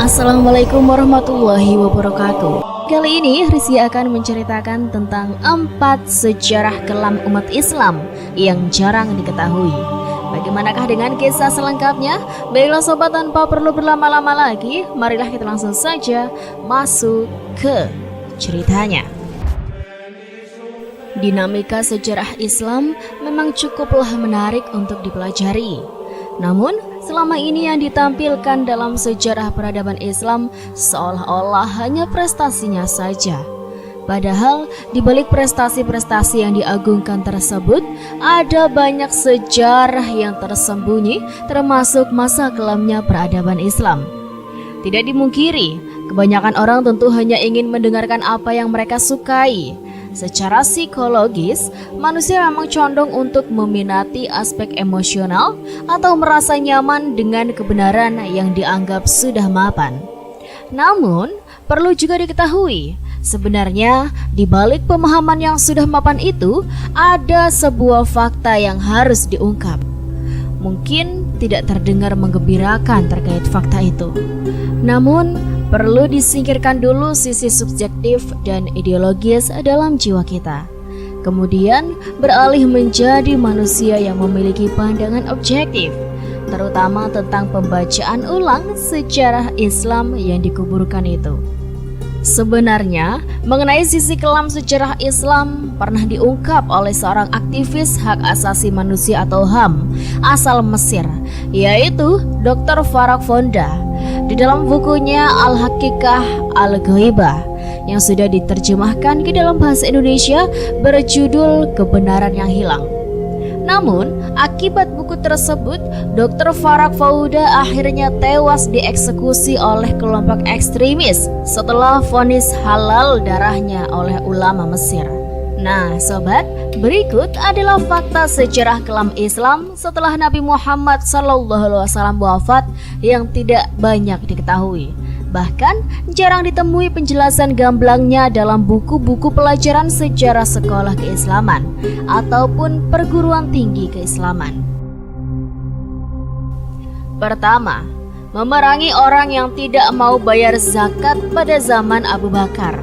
Assalamualaikum warahmatullahi wabarakatuh. Kali ini Rizky akan menceritakan tentang 4 sejarah kelam umat Islam yang jarang diketahui. Bagaimanakah dengan kisah selengkapnya? Baiklah sobat, tanpa perlu berlama-lama lagi, marilah kita langsung saja masuk ke ceritanya. Dinamika sejarah Islam memang cukuplah menarik untuk dipelajari. Namun, selama ini yang ditampilkan dalam sejarah peradaban Islam seolah-olah hanya prestasinya saja. Padahal, di balik prestasi-prestasi yang diagungkan tersebut, ada banyak sejarah yang tersembunyi, termasuk masa kelamnya peradaban Islam. Tidak dimungkiri, kebanyakan orang tentu hanya ingin mendengarkan apa yang mereka sukai. Secara psikologis, manusia memang condong untuk meminati aspek emosional atau merasa nyaman dengan kebenaran yang dianggap sudah mapan. Namun, perlu juga diketahui, sebenarnya di balik pemahaman yang sudah mapan itu, ada sebuah fakta yang harus diungkap. Mungkin tidak terdengar menggembirakan terkait fakta itu. Namun, perlu disingkirkan dulu sisi subjektif dan ideologis dalam jiwa kita. Kemudian beralih menjadi manusia yang memiliki pandangan objektif, terutama tentang pembacaan ulang sejarah Islam yang dikuburkan itu. Sebenarnya, mengenai sisi kelam sejarah Islam pernah diungkap oleh seorang aktivis hak asasi manusia atau HAM asal Mesir, yaitu Dr. Farak Fonda. Di dalam bukunya Al-Haqiqah Al-Ghaibah yang sudah diterjemahkan ke dalam bahasa Indonesia berjudul Kebenaran yang Hilang. Namun, akibat buku tersebut, Dr. Farak Fauda akhirnya tewas dieksekusi oleh kelompok ekstremis setelah vonis halal darahnya oleh ulama Mesir. Nah, sobat, berikut adalah fakta sejarah kelam Islam setelah Nabi Muhammad SAW wafat yang tidak banyak diketahui. Bahkan jarang ditemui penjelasan gamblangnya dalam buku-buku pelajaran sejarah sekolah keislaman ataupun perguruan tinggi keislaman. Pertama, memerangi orang yang tidak mau bayar zakat pada zaman Abu Bakar.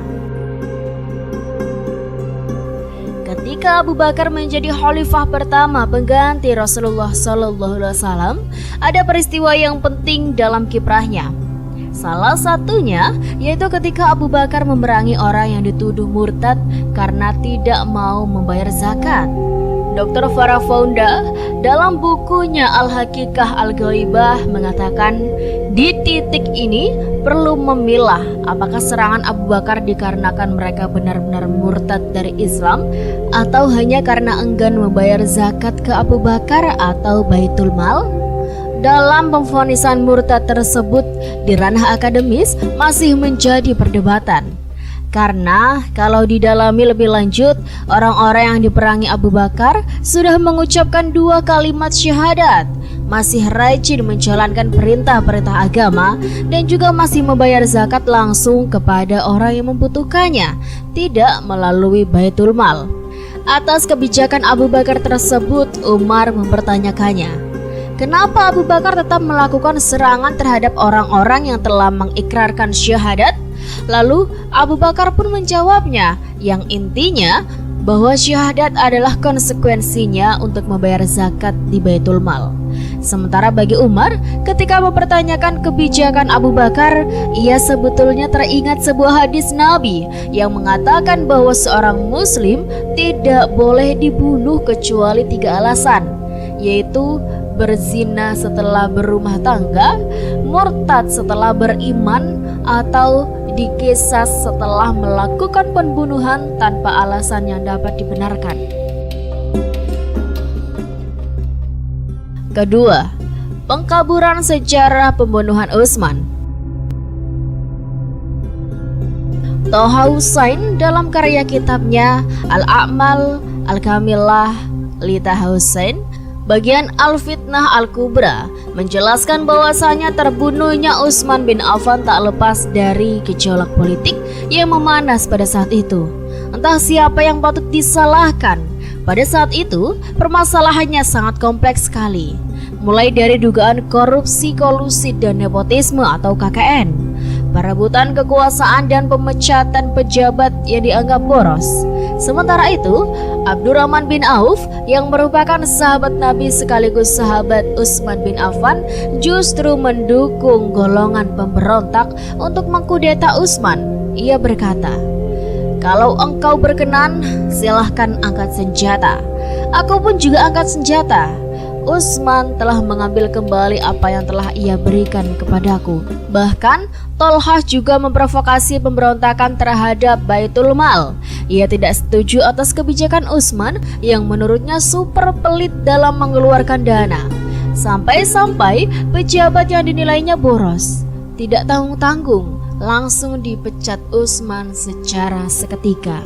Ketika Abu Bakar menjadi khalifah pertama pengganti Rasulullah SAW, ada peristiwa yang penting dalam kiprahnya. Salah satunya yaitu ketika Abu Bakar memerangi orang yang dituduh murtad karena tidak mau membayar zakat. Dr. Farak Fonda dalam bukunya Al-Haqiqah Al-Ghaibah mengatakan, di titik ini perlu memilah apakah serangan Abu Bakar dikarenakan mereka benar-benar murtad dari Islam atau hanya karena enggan membayar zakat ke Abu Bakar atau Baitul Mal. Dalam pemvonisan murtad tersebut di ranah akademis masih menjadi perdebatan. Karena kalau didalami lebih lanjut, orang-orang yang diperangi Abu Bakar sudah mengucapkan 2 kalimat syahadat, masih rajin menjalankan perintah-perintah agama, dan juga masih membayar zakat langsung kepada orang yang membutuhkannya, tidak melalui Baitul Mal. Atas kebijakan Abu Bakar tersebut, Umar mempertanyakannya, kenapa Abu Bakar tetap melakukan serangan terhadap orang-orang yang telah mengikrarkan syahadat? Lalu Abu Bakar pun menjawabnya, yang intinya bahwa syahadat adalah konsekuensinya untuk membayar zakat di Baitul Mal. Sementara bagi Umar, ketika mempertanyakan kebijakan Abu Bakar, ia sebetulnya teringat sebuah hadis Nabi yang mengatakan bahwa seorang muslim tidak boleh dibunuh kecuali 3 alasan, yaitu berzina setelah berumah tangga, murtad setelah beriman, atau dikisas setelah melakukan pembunuhan tanpa alasan yang dapat dibenarkan. Kedua, pengkaburan sejarah pembunuhan Utsman. Thaha Hussein dalam karya kitabnya Al-A'mal Al-Kamilah li Thaha Hussein bagian Al-Fitnah Al-Kubra menjelaskan bahwasanya terbunuhnya Utsman bin Affan tak lepas dari gejolak politik yang memanas pada saat itu. Entah siapa yang patut disalahkan. Pada saat itu, permasalahannya sangat kompleks sekali. Mulai dari dugaan korupsi, kolusi, dan nepotisme atau KKN, perebutan kekuasaan dan pemecatan pejabat yang dianggap boros. Sementara itu, Abdurrahman bin Auf yang merupakan sahabat Nabi sekaligus sahabat Utsman bin Affan justru mendukung golongan pemberontak untuk mengkudeta Utsman. Ia berkata, "Kalau engkau berkenan, silahkan angkat senjata. Aku pun juga angkat senjata. Utsman telah mengambil kembali apa yang telah ia berikan kepadaku. Bahkan Tolhah juga memprovokasi pemberontakan terhadap Baitul Mal. Ia tidak setuju atas kebijakan Utsman yang menurutnya super pelit dalam mengeluarkan dana. Sampai-sampai pejabat yang dinilainya boros, tidak tanggung-tanggung, langsung dipecat Utsman secara seketika."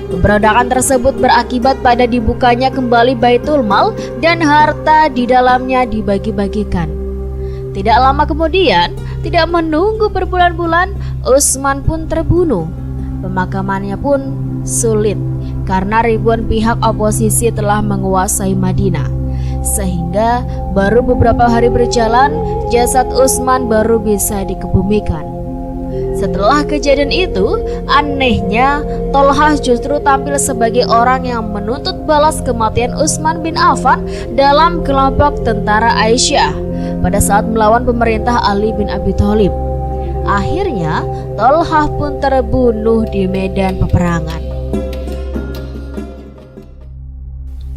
Pemberontakan tersebut berakibat pada dibukanya kembali Baitul Mal dan harta di dalamnya dibagi-bagikan. Tidak lama kemudian, tidak menunggu berbulan-bulan, Utsman pun terbunuh. Pemakamannya pun sulit karena ribuan pihak oposisi telah menguasai Madinah. Sehingga baru beberapa hari berjalan, jasad Utsman baru bisa dikebumikan. Setelah kejadian itu, anehnya Tolhah justru tampil sebagai orang yang menuntut balas kematian Utsman bin Affan dalam kelompok tentara Aisyah pada saat melawan pemerintah Ali bin Abi Thalib. Akhirnya, Tolhah pun terbunuh di medan peperangan.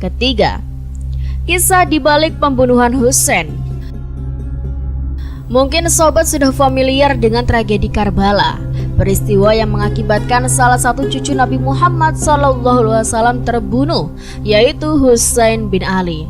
Ketiga, kisah dibalik pembunuhan Husain. Mungkin sobat sudah familiar dengan tragedi Karbala, peristiwa yang mengakibatkan salah satu cucu Nabi Muhammad SAW terbunuh, yaitu Husain bin Ali.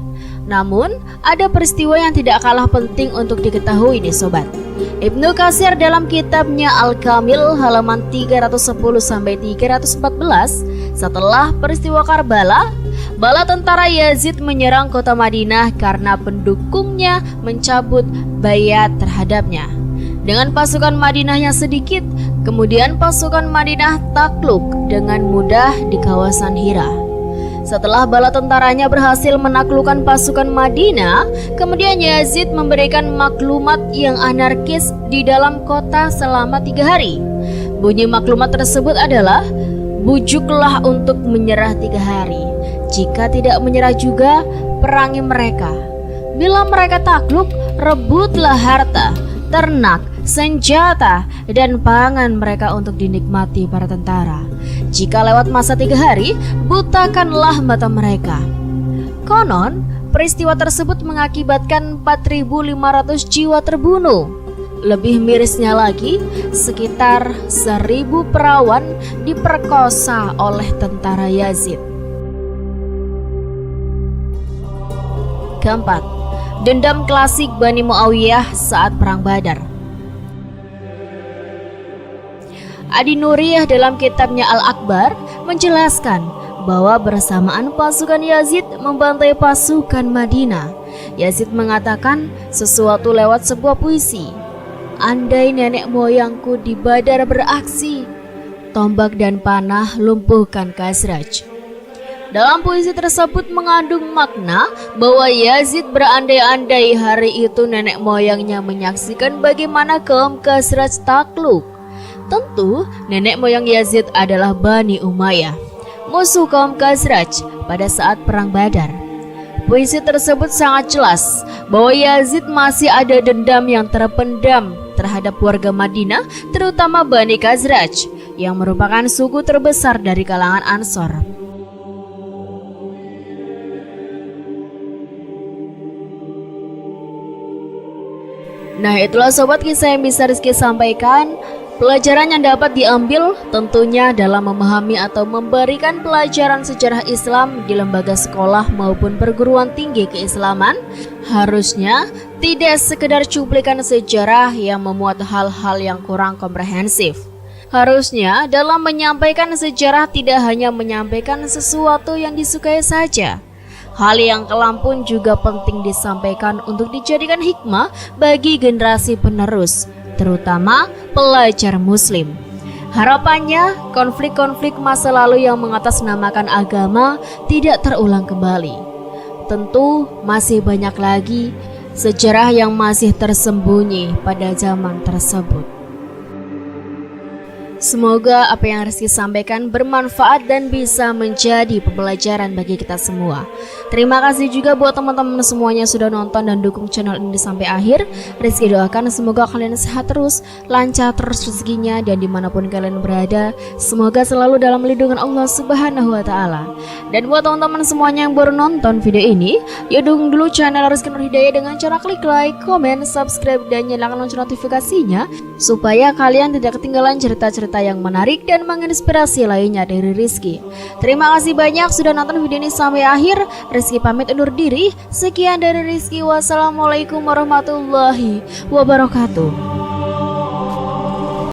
Namun, ada peristiwa yang tidak kalah penting untuk diketahui nih sobat. Ibnu Katsir dalam kitabnya Al-Kamil halaman 310-314, setelah peristiwa Karbala, bala tentara Yazid menyerang kota Madinah karena pendukungnya mencabut baiat terhadapnya. Dengan pasukan Madinah yang sedikit, kemudian pasukan Madinah takluk dengan mudah di kawasan Hira. Setelah bala tentaranya berhasil menaklukkan pasukan Madinah, kemudian Yazid memberikan maklumat yang anarkis di dalam kota selama 3 hari. Bunyi maklumat tersebut adalah, "Bujuklah untuk menyerah 3 hari. Jika tidak menyerah juga, perangi mereka. Bila mereka takluk, rebutlah harta, ternak, senjata, dan pangan mereka untuk dinikmati para tentara. Jika lewat masa 3 hari, butakanlah mata mereka." Konon, peristiwa tersebut mengakibatkan 4.500 jiwa terbunuh. Lebih mirisnya lagi, sekitar 1.000 perawan diperkosa oleh tentara Yazid. Keempat, dendam klasik Bani Muawiyah saat Perang Badar. Adi Nuriyah dalam kitabnya Al-Akbar menjelaskan bahwa bersamaan pasukan Yazid membantai pasukan Madinah, Yazid mengatakan sesuatu lewat sebuah puisi. "Andai nenek moyangku di Badar beraksi, tombak dan panah lumpuhkan Khazraj." Dalam puisi tersebut mengandung makna bahwa Yazid berandai-andai hari itu nenek moyangnya menyaksikan bagaimana kaum Khazraj takluk. Tentu nenek moyang Yazid adalah Bani Umayyah, musuh kaum Khazraj pada saat Perang Badar. Puisi tersebut sangat jelas bahwa Yazid masih ada dendam yang terpendam terhadap warga Madinah, terutama Bani Khazraj yang merupakan suku terbesar dari kalangan Ansor. Nah, itulah sobat kisah yang bisa Rizky sampaikan. Pelajaran yang dapat diambil tentunya dalam memahami atau memberikan pelajaran sejarah Islam di lembaga sekolah maupun perguruan tinggi keislaman, harusnya tidak sekedar cuplikan sejarah yang memuat hal-hal yang kurang komprehensif. Harusnya dalam menyampaikan sejarah tidak hanya menyampaikan sesuatu yang disukai saja. Hal yang kelam pun juga penting disampaikan untuk dijadikan hikmah bagi generasi penerus, terutama pelajar muslim. Harapannya, konflik-konflik masa lalu yang mengatasnamakan agama tidak terulang kembali. Tentu masih banyak lagi sejarah yang masih tersembunyi pada zaman tersebut. Semoga apa yang Rizky sampaikan bermanfaat dan bisa menjadi pembelajaran bagi kita semua. Terima kasih juga buat teman-teman semuanya sudah nonton dan dukung channel ini sampai akhir. Rizky doakan semoga kalian sehat terus, lancar terus rezekinya, dan dimanapun kalian berada, semoga selalu dalam lindungan Allah Subhanahu wa Ta'ala. Dan buat teman-teman semuanya yang baru nonton video ini, yuk dukung dulu channel Rizky Nur Hidayah dengan cara klik like, komen, subscribe, dan nyalakan lonceng notifikasinya supaya kalian tidak ketinggalan cerita-cerita yang menarik dan menginspirasi lainnya dari Rizky. Terima kasih banyak sudah nonton video ini sampai akhir. Rizky pamit undur diri. Sekian dari Rizky. Wassalamualaikum warahmatullahi wabarakatuh.